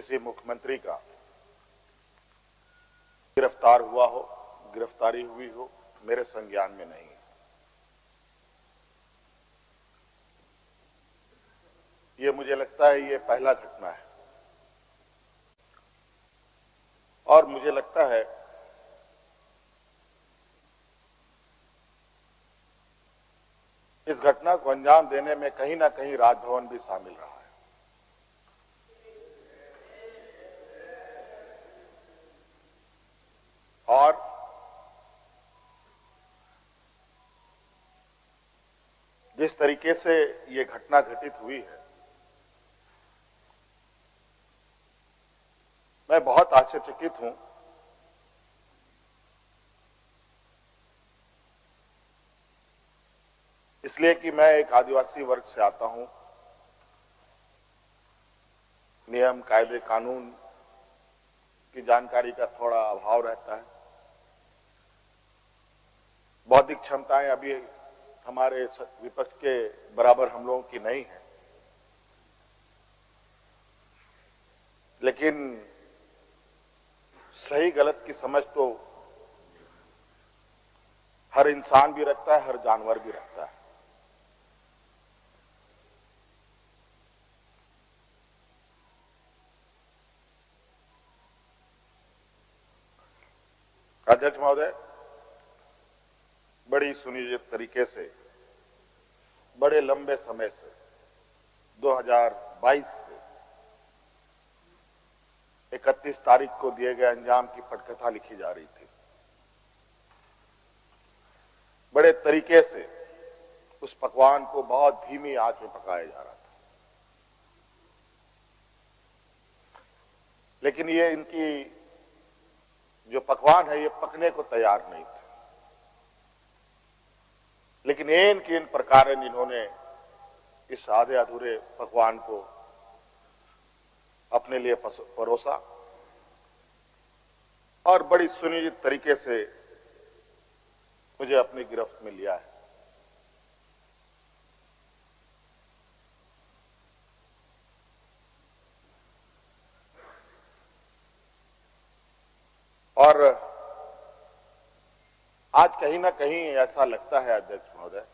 किसी मुख्यमंत्री का गिरफ्तार हुआ हो, गिरफ्तारी हुई हो, मेरे संज्ञान में नहीं है। ये मुझे लगता है ये पहला घटना है और मुझे लगता है इस घटना को अंजाम देने में कहीं ना कहीं राजभवन भी शामिल रहा है। और जिस तरीके से ये घटना घटित हुई है, मैं बहुत आश्चर्यचकित हूं। इसलिए कि मैं एक आदिवासी वर्ग से आता हूं। नियम, कायदे, कानून की जानकारी का थोड़ा अभाव रहता है। बौद्धिक क्षमताएं अभी हमारे विपक्ष के बराबर हम लोगों की नहीं है, लेकिन सही गलत की समझ तो हर इंसान भी रखता है, हर जानवर भी रखता है। अध्यक्ष महोदय, बड़ी सुनियोजित तरीके से, बड़े लंबे समय से 2022 से 31 तारीख को दिए गए अंजाम की पटकथा लिखी जा रही थी। बड़े तरीके से उस पकवान को बहुत धीमी आंच में पकाया जा रहा था, लेकिन ये इनकी जो पकवान है ये पकने को तैयार नहीं थे। लेकिन इन प्रकार इन्होंने इस आधे अधूरे पकवान को अपने लिए परोसा और बड़ी सुनियोजित तरीके से मुझे अपनी गिरफ्त में लिया है। और आज कहीं ना कहीं ऐसा लगता है अध्यक्ष महोदय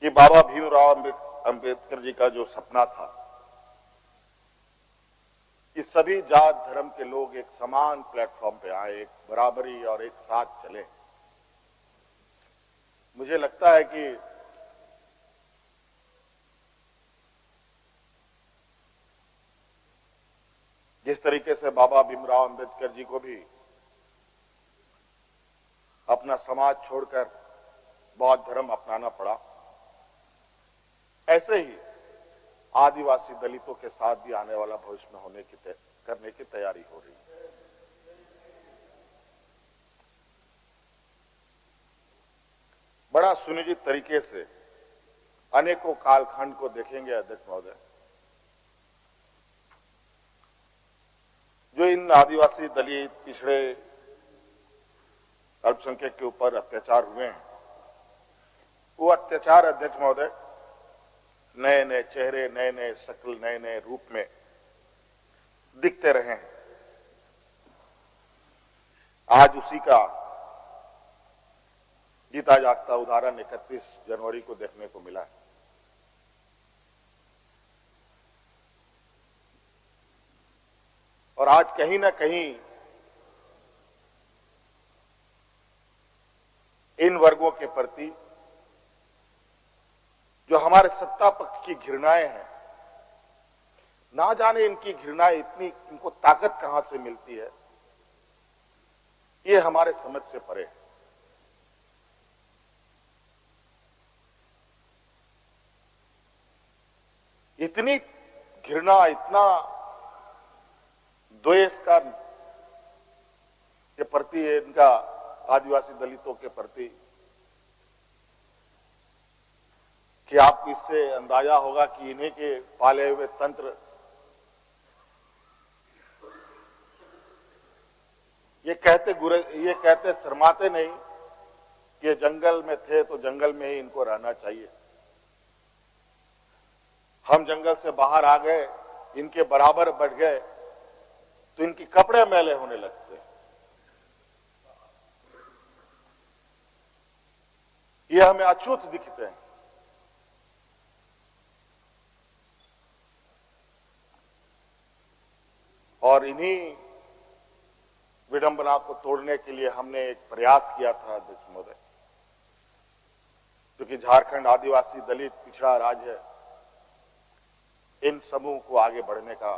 कि बाबा भीमराव अंबेडकर जी का जो सपना था कि सभी जात धर्म के लोग एक समान प्लेटफॉर्म पे आए, एक बराबरी और एक साथ चले, मुझे लगता है कि जिस तरीके से बाबा भीमराव अंबेडकर जी को भी अपना समाज छोड़कर बौद्ध धर्म अपनाना पड़ा, ऐसे ही आदिवासी दलितों के साथ भी आने वाला भविष्य में करने की तैयारी हो रही है। बड़ा सुनियोजित तरीके से अनेकों कालखंड को देखेंगे अध्यक्ष महोदय, जो इन आदिवासी दलित पिछड़े अल्पसंख्यक के ऊपर अत्याचार हुए हैं, वो अत्याचार अध्यक्ष महोदय नए नए चेहरे, नए नए शक्ल, नए नए रूप में दिखते रहे हैं। आज उसी का जीता जागता उदाहरण 31 जनवरी को देखने को मिला है। और आज कहीं ना कहीं इन वर्गों के प्रति जो हमारे सत्ता पक्ष की घृणाएं हैं, ना जाने इनकी घृणाएं इतनी, इनको ताकत कहां से मिलती है, ये हमारे समझ से परे है। इतनी घृणा, इतना द्वेष का के प्रति इनका आदिवासी दलितों के प्रति कि आपको इससे अंदाजा होगा कि इन्हीं के पाले हुए तंत्र ये कहते शर्माते नहीं कि जंगल में थे तो जंगल में ही इनको रहना चाहिए। हम जंगल से बाहर आ गए इनके बराबर बढ़ गए तो इनके कपड़े मैले होने लगते हैं। ये हमें अछूत दिखते हैं। और इन्हीं विडंबना को तोड़ने के लिए हमने एक प्रयास किया था अध्यक्ष महोदय, क्योंकि झारखंड आदिवासी दलित पिछड़ा राज्य है, इन समूह को आगे बढ़ने का,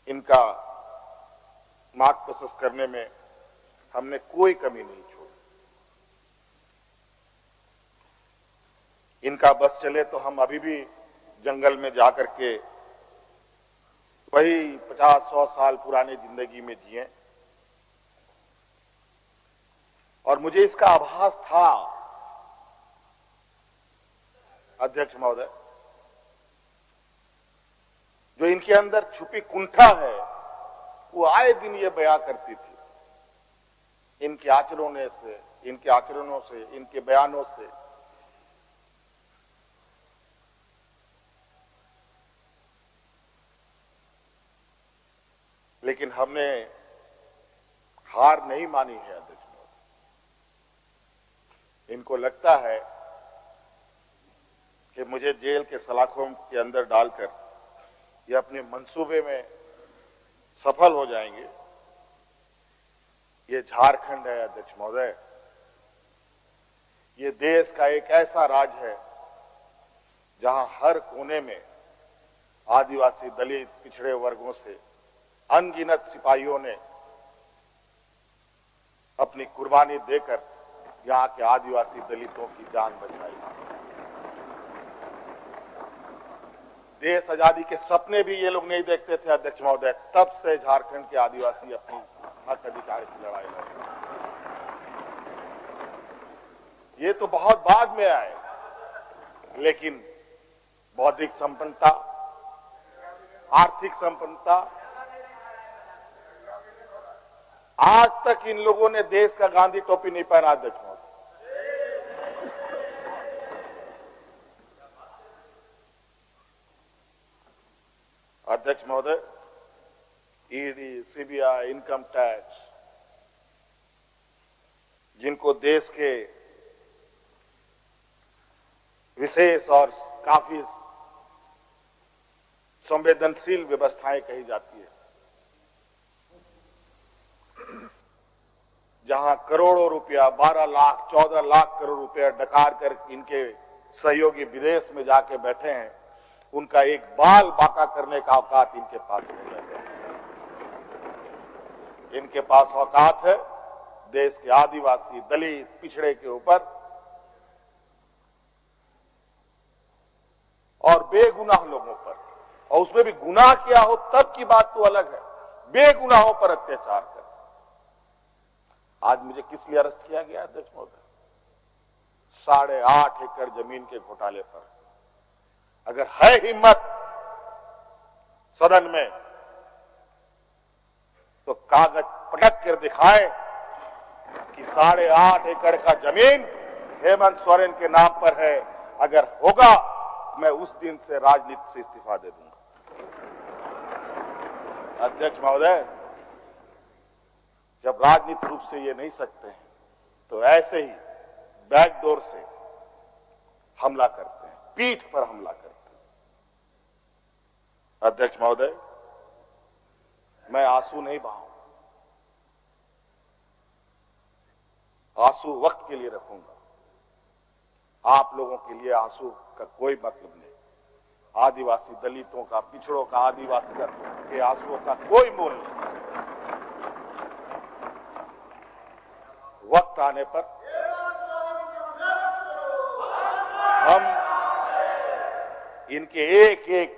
इनका मार्ग प्रशस्त करने में हमने कोई कमी नहीं छोड़ी। इनका बस चले तो हम अभी भी जंगल में जाकर के वही 50-100 साल पुरानी जिंदगी में जिए। और मुझे इसका आभास था अध्यक्ष महोदय, जो इनके अंदर छुपी कुंठा है वो आए दिन ये बयां करती थी, इनके आचरणों से, इनके बयानों से। लेकिन हमने हार नहीं मानी है अध्यक्ष महोदय। इनको लगता है कि मुझे जेल के सलाखों के अंदर डालकर ये अपने मंसूबे में सफल हो जाएंगे। ये झारखंड है अध्यक्ष महोदय, ये देश का एक ऐसा राज्य है जहां हर कोने में आदिवासी दलित पिछड़े वर्गों से अनगिनत सिपाहियों ने अपनी कुर्बानी देकर यहां के आदिवासी दलितों की जान बचाई। देश आजादी के सपने भी ये लोग नहीं देखते थे अध्यक्ष महोदय, तब से झारखंड के आदिवासी अपनी हक अधिकार की लड़ाई लड़ रहे। ये तो बहुत बाद में आए, लेकिन बौद्धिक संपन्नता, आर्थिक संपन्नता, आज तक इन लोगों ने देश का गांधी टोपी नहीं पहना अध्यक्ष महोदय। अध्यक्ष महोदय, ईडी, सीबीआई, इनकम टैक्स, जिनको देश के विशेष और काफी संवेदनशील व्यवस्थाएं कही जाती है, जहां करोड़ों रुपया, 12 लाख 14 लाख करोड़ रुपया डकार कर इनके सहयोगी विदेश में जाके बैठे हैं, उनका एक बाल बाका करने का औकात इनके पास नहीं है। इनके पास औकात है देश के आदिवासी दलित पिछड़े के ऊपर, और बेगुनाह लोगों पर, और उसमें भी गुनाह किया हो तब की बात तो अलग है, बेगुनाहों पर अत्याचार कर। आज मुझे किस लिए अरेस्ट किया गया अध्यक्ष महोदय? 8.5 एकड़ जमीन के घोटाले पर। अगर है हिम्मत सदन में तो कागज पटक कर दिखाए कि 8.5 एकड़ का जमीन हेमंत सोरेन के नाम पर है। अगर होगा मैं उस दिन से राजनीति से इस्तीफा दे दूंगा। अध्यक्ष महोदय, जब राजनीतिक रूप से ये नहीं सकते हैं तो ऐसे ही बैकडोर से हमला करते हैं, पीठ पर हमला करते हैं। अध्यक्ष महोदय, मैं आंसू नहीं बहाऊं, आंसू वक्त के लिए रखूंगा। आप लोगों के लिए आंसू का कोई मतलब नहीं। आदिवासी दलितों का, पिछड़ों का, आदिवासी के आंसुओं का कोई मोल नहीं। वक्त आने पर हम इनके एक एक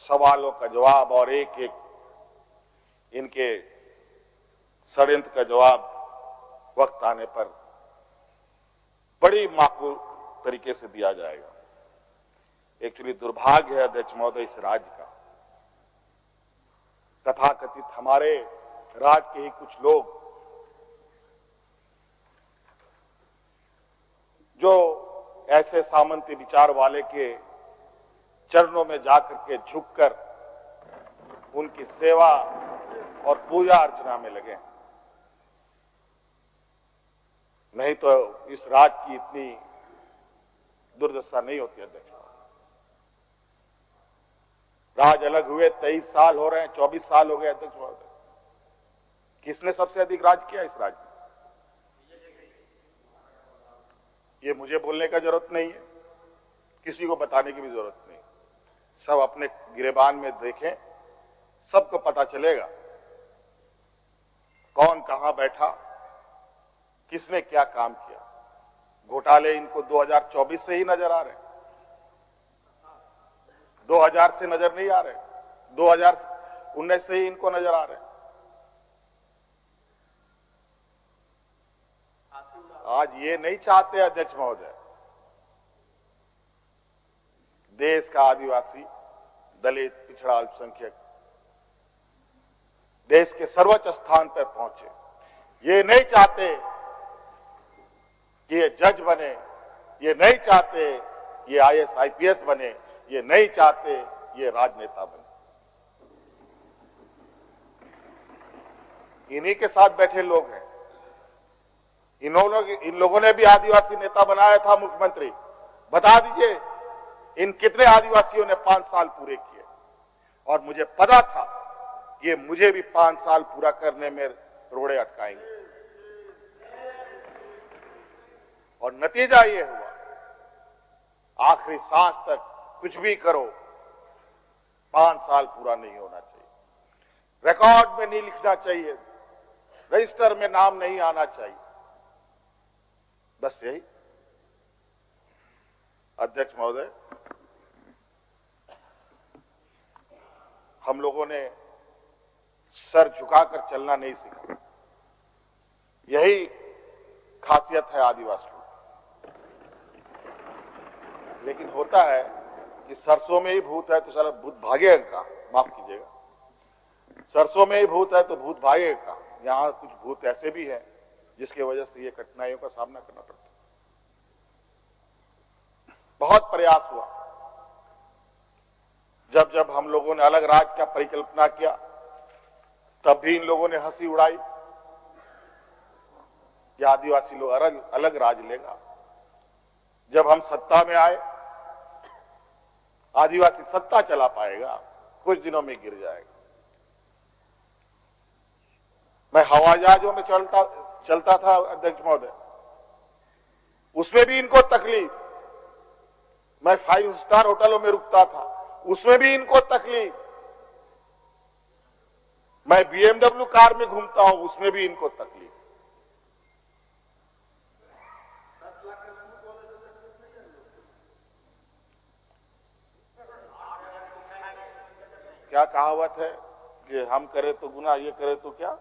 सवालों का जवाब और एक एक इनके षड्यंत्र का जवाब वक्त आने पर बड़ी माकूल तरीके से दिया जाएगा। एक्चुअली दुर्भाग्य है अध्यक्ष महोदय इस राज्य का, तथाकथित हमारे राज्य के ही कुछ लोग जो ऐसे सामंती विचार वाले के चरणों में जाकर के झुककर उनकी सेवा और पूजा अर्चना में लगे, नहीं तो इस राज की इतनी दुर्दशा नहीं होती। अध्यक्ष, राज अलग हुए 23 साल हो रहे हैं, 24 साल हो गए अध्यक्ष महोदय। किसने सबसे अधिक राज किया इस राज्य में? ये मुझे बोलने का जरूरत नहीं है, किसी को बताने की भी जरूरत नहीं। सब अपने गिरेबान में देखें, सबको पता चलेगा कौन कहां बैठा, किसने क्या काम किया। घोटाले इनको 2024 से ही नजर आ रहे हैं, 2000 से नजर नहीं आ रहे, 2019 से ही इनको नजर आ रहे हैं। आज ये नहीं चाहते अध्यक्ष महोदय, देश का आदिवासी, दलित, पिछड़ा, अल्पसंख्यक देश के सर्वोच्च स्थान पर पहुंचे। ये नहीं चाहते कि ये जज बने, ये नहीं चाहते ये आईएएस आईपीएस बने, ये नहीं चाहते ये राजनेता बने। इन्हीं के साथ बैठे लोग हैं। इन लोगों ने भी आदिवासी नेता बनाया था मुख्यमंत्री। बता दीजिए इन कितने आदिवासियों ने 5 साल पूरे किए। और मुझे पता था ये मुझे भी 5 साल पूरा करने में रोड़े अटकाएंगे, और नतीजा ये हुआ, आखिरी सांस तक कुछ भी करो 5 साल पूरा नहीं होना चाहिए, रिकॉर्ड में नहीं लिखना चाहिए, रजिस्टर में नाम नहीं आना चाहिए। बस यही। अध्यक्ष महोदय, हम लोगों ने सर झुकाकर चलना नहीं सीखा। यही खासियत है आदिवासियों। लेकिन होता है कि सरसों में ही भूत है तो सारा भूत भागेगा का, माफ कीजिएगा, सरसों में ही भूत है तो भूत भागेगा का। यहां कुछ भूत ऐसे भी हैं जिसकी वजह से ये कठिनाइयों का सामना करना पड़ता है। बहुत प्रयास हुआ, जब जब हम लोगों ने अलग राज्य का परिकल्पना किया तब भी इन लोगों ने हंसी उड़ाई कि आदिवासी लोग अलग राज लेगा। जब हम सत्ता में आए, आदिवासी सत्ता चला पाएगा, कुछ दिनों में गिर जाएगा। मैं हवाई जहाजों में चलता था अध्यक्ष महोदय, उसमें भी इनको तकलीफ। मैं 5 स्टार होटलों में रुकता था, उसमें भी इनको तकलीफ। मैं BMW कार में घूमता हूं, उसमें भी इनको तकलीफ। क्या कहावत है कि हम करें तो गुनाह, ये करें तो क्या,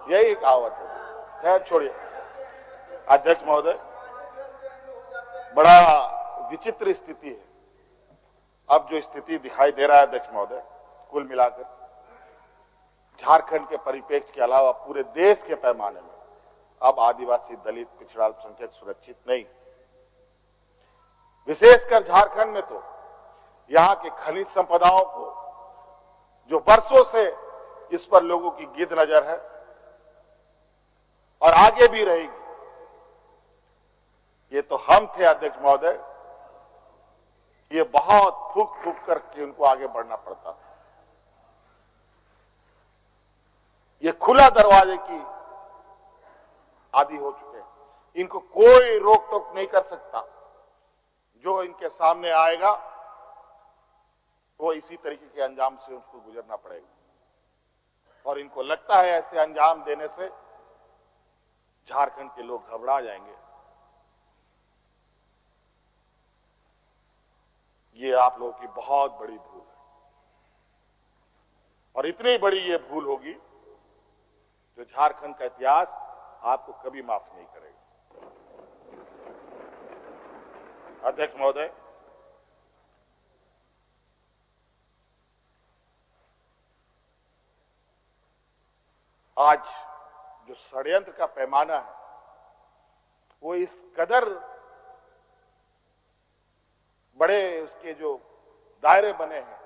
यही कहावत है। खैर छोड़िए अध्यक्ष महोदय, बड़ा विचित्र स्थिति है। अब जो स्थिति दिखाई दे रहा है अध्यक्ष महोदय, कुल मिलाकर झारखंड के परिप्रेक्ष्य के अलावा पूरे देश के पैमाने में अब आदिवासी, दलित, पिछड़ा, अल्पसंख्यक सुरक्षित नहीं। विशेषकर झारखंड में तो यहां के खनिज संपदाओं को, जो वर्षों से इस पर लोगों की गिद्ध नजर है और आगे भी रहेगी। ये तो हम थे अध्यक्ष महोदय, ये बहुत फूक फूक करके उनको आगे बढ़ना पड़ता था। ये खुला दरवाजे की आदी हो चुके हैं, इनको कोई रोक टोक नहीं कर सकता। जो इनके सामने आएगा वो इसी तरीके के अंजाम से उसको गुजरना पड़ेगा। और इनको लगता है ऐसे अंजाम देने से झारखंड के लोग घबरा जाएंगे। ये आप लोगों की बहुत बड़ी भूल है, और इतनी बड़ी ये भूल होगी जो झारखंड का इतिहास आपको कभी माफ नहीं करेगा। अध्यक्ष महोदय, आज जो षड्यंत्र का पैमाना है वो इस कदर बड़े उसके जो दायरे बने हैं,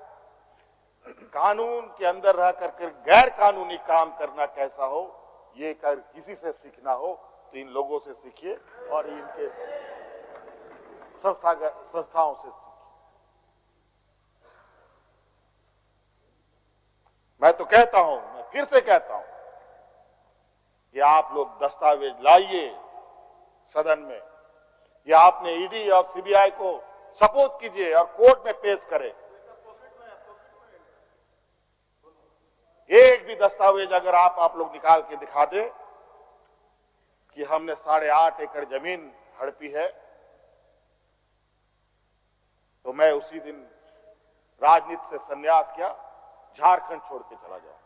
कानून के अंदर रह करके गैर कानूनी काम करना कैसा हो, ये कर किसी से सीखना हो तो इन लोगों से सीखिए और इनके संस्थाओं से सीखिए। मैं तो कहता हूं, मैं फिर से कहता हूं कि आप लोग दस्तावेज लाइए सदन में, या आपने ईडी और सीबीआई को सपोर्ट कीजिए और कोर्ट में पेश करें। एक भी दस्तावेज अगर आप लोग निकाल के दिखा दें कि हमने 8.5 एकड़ जमीन हड़पी है, तो मैं उसी दिन राजनीति से संन्यास किया, झारखंड छोड़ के चला जाऊं।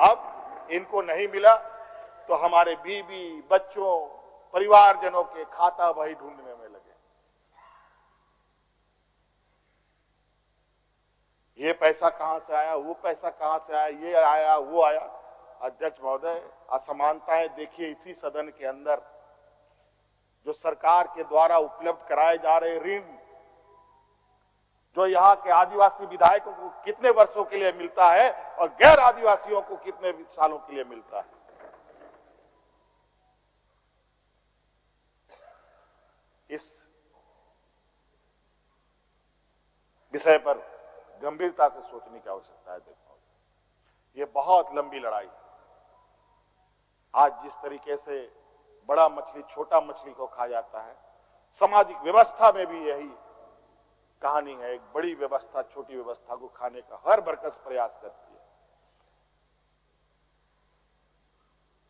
अब इनको नहीं मिला तो हमारे बीवी, बच्चों, परिवारजनों के खाता वही ढूंढने में लगे। ये पैसा कहां से आया, वो पैसा कहां से आया, ये आया, वो आया। अध्यक्ष महोदय, असमानताएं देखिए इसी सदन के अंदर। जो सरकार के द्वारा उपलब्ध कराए जा रहे ऋण, जो यहाँ के आदिवासी विधायकों को कितने वर्षों के लिए मिलता है और गैर आदिवासियों को कितने सालों के लिए मिलता है। इस विषय पर गंभीरता से सोचने की आवश्यकता है। देखो, ये बहुत लंबी लड़ाई है। आज जिस तरीके से बड़ा मछली छोटा मछली को खा जाता है, सामाजिक व्यवस्था में भी यही कहानी है। एक बड़ी व्यवस्था छोटी व्यवस्था को खाने का हर बरकस प्रयास करती है।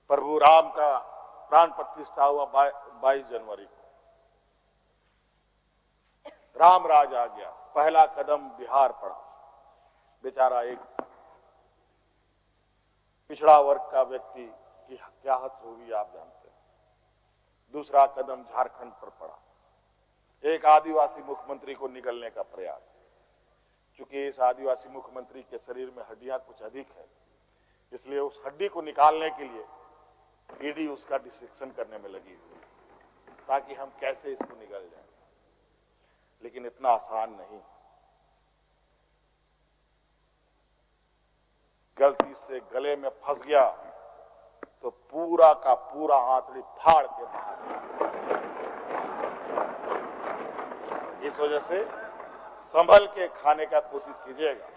प्रभु राम का प्राण प्रतिष्ठा हुआ 22 जनवरी को। राम राज आ गया, पहला कदम बिहार पड़ा। बेचारा एक पिछड़ा वर्ग का व्यक्ति की क्या हद होगी आप जानते हैं। दूसरा कदम झारखंड पर पड़ा, एक आदिवासी मुख्यमंत्री को निकलने का प्रयास। क्योंकि इस आदिवासी मुख्यमंत्री के शरीर में हड्डियां कुछ अधिक है, इसलिए उस हड्डी को निकालने के लिए ईडी उसका डिसेक्शन करने में लगी हुई, ताकि हम कैसे इसको निकल जाए। लेकिन इतना आसान नहीं। गलती से गले में फंस गया तो पूरा का पूरा आंतड़ी फाड़ के बाहर। इस वजह से संभल के खाने का कोशिश कीजिएगा।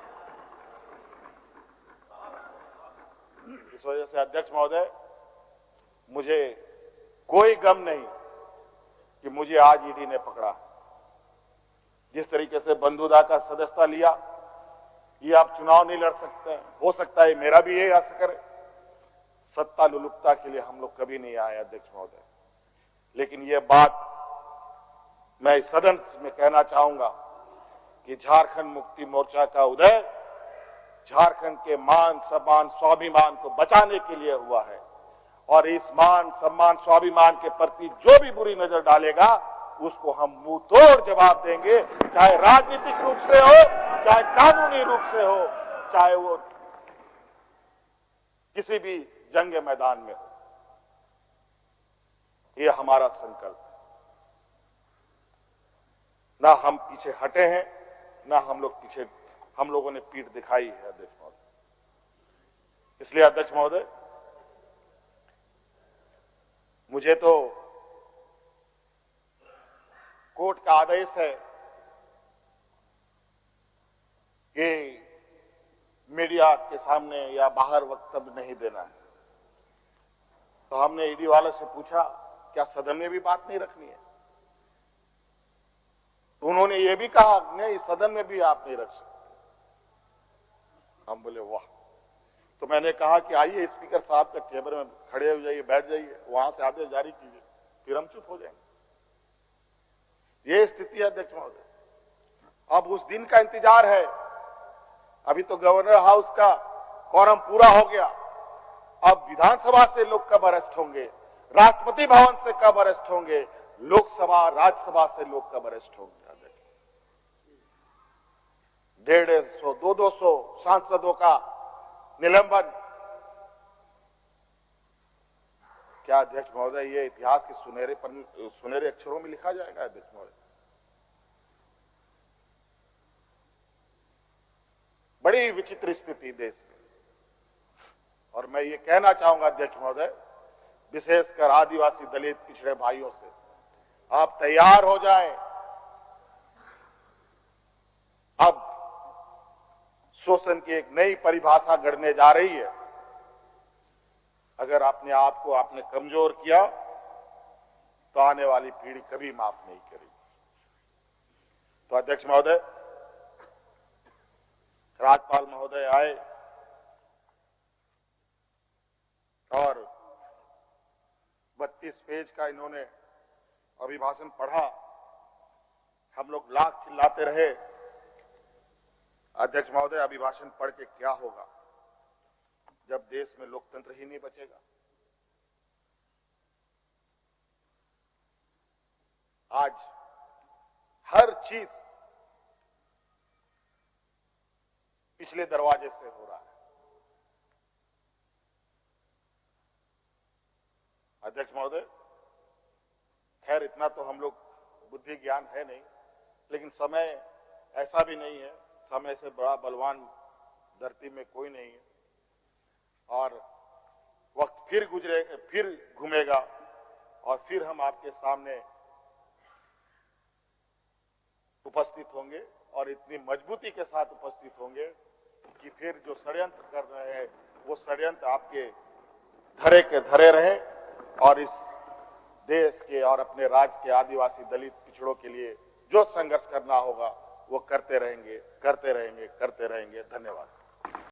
इस वजह से अध्यक्ष महोदय, मुझे कोई गम नहीं कि मुझे आज ईडी ने पकड़ा। जिस तरीके से बंधुदा का सदस्यता लिया, ये आप चुनाव नहीं लड़ सकते हैं। हो सकता है मेरा भी यही आस करे। सत्ता लुलुपता के लिए हम लोग कभी नहीं आए अध्यक्ष महोदय। लेकिन ये बात मैं इस सदन में कहना चाहूंगा कि झारखंड मुक्ति मोर्चा का उदय झारखंड के मान सम्मान स्वाभिमान को बचाने के लिए हुआ है। और इस मान सम्मान स्वाभिमान के प्रति जो भी बुरी नजर डालेगा, उसको हम मुंह तोड़ जवाब देंगे, चाहे राजनीतिक रूप से हो, चाहे कानूनी रूप से हो, चाहे वो किसी भी जंग मैदान में हो। ये हमारा संकल्प है। ना हम पीछे हटे हैं, ना हम लोगों ने पीठ दिखाई है अध्यक्ष महोदय। इसलिए अध्यक्ष महोदय, मुझे तो कोर्ट का आदेश है कि मीडिया के सामने या बाहर वक्तव्य नहीं देना है। तो हमने ईडी वाले से पूछा, क्या सदन में भी बात नहीं रखनी है? तो उन्होंने ये भी कहा, नहीं सदन में भी आप नहीं रख सकते। हम बोले वाह। तो मैंने कहा कि आइए स्पीकर साहब के टेबल में खड़े हो जाइए, बैठ जाइए, वहां से आदेश जारी कीजिए, फिर हम चुप हो जाएंगे। ये स्थिति है अध्यक्ष महोदय। अब उस दिन का इंतजार है। अभी तो गवर्नर हाउस का कोरम पूरा हो गया। अब विधानसभा से लोग कब अरेस्ट होंगे, राष्ट्रपति भवन से कब अरेस्ट होंगे, लोकसभा राज्यसभा से लोग कब अरेस्ट होंगे। 150, 200 सांसदों का निलंबन क्या अध्यक्ष महोदय ये इतिहास के सुनहरे अक्षरों में लिखा जाएगा अध्यक्ष महोदय? बड़ी विचित्र स्थिति देश में। और मैं ये कहना चाहूंगा अध्यक्ष महोदय, विशेषकर आदिवासी दलित पिछड़े भाइयों से, आप तैयार हो जाएं। अब शोषण की एक नई परिभाषा गढ़ने जा रही है। अगर अपने आप को आपने कमजोर किया तो आने वाली पीढ़ी कभी माफ नहीं करेगी। तो अध्यक्ष महोदय, राज्यपाल महोदय आए और 32 पेज का इन्होंने अभिभाषण पढ़ा। हम लोग लाख चिल्लाते रहे, अध्यक्ष महोदय अभिभाषण पढ़ के क्या होगा जब देश में लोकतंत्र ही नहीं बचेगा। आज हर चीज पिछले दरवाजे से हो रहा है। अध्यक्ष महोदय, खैर इतना तो हम लोग बुद्धि ज्ञान है नहीं, लेकिन समय ऐसा भी नहीं है, समय से बड़ा बलवान धरती में कोई नहीं है। और वक्त फिर घूमेगा और फिर हम आपके सामने उपस्थित होंगे और इतनी मजबूती के साथ उपस्थित होंगे कि फिर जो षड्यंत्र कर रहे हैं वो षड्यंत्र आपके धरे के धरे रहे और इस देश के और अपने राज्य के आदिवासी दलित पिछड़ों के लिए जो संघर्ष करना होगा वो करते रहेंगे। धन्यवाद।